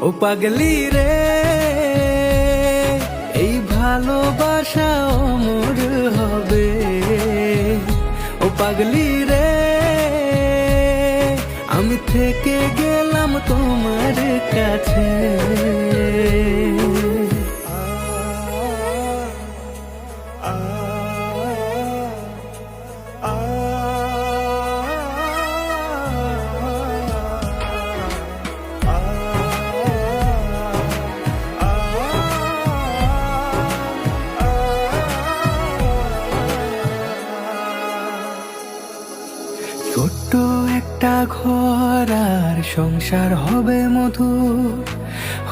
ও পাগলি রে, এই ভালোবাসা অমর হবে। ও পাগলি রে, আমি থেকে গেলাম তোমার কাছে। ছোট্ট একটা ঘর আর সংসার হবে মধুর,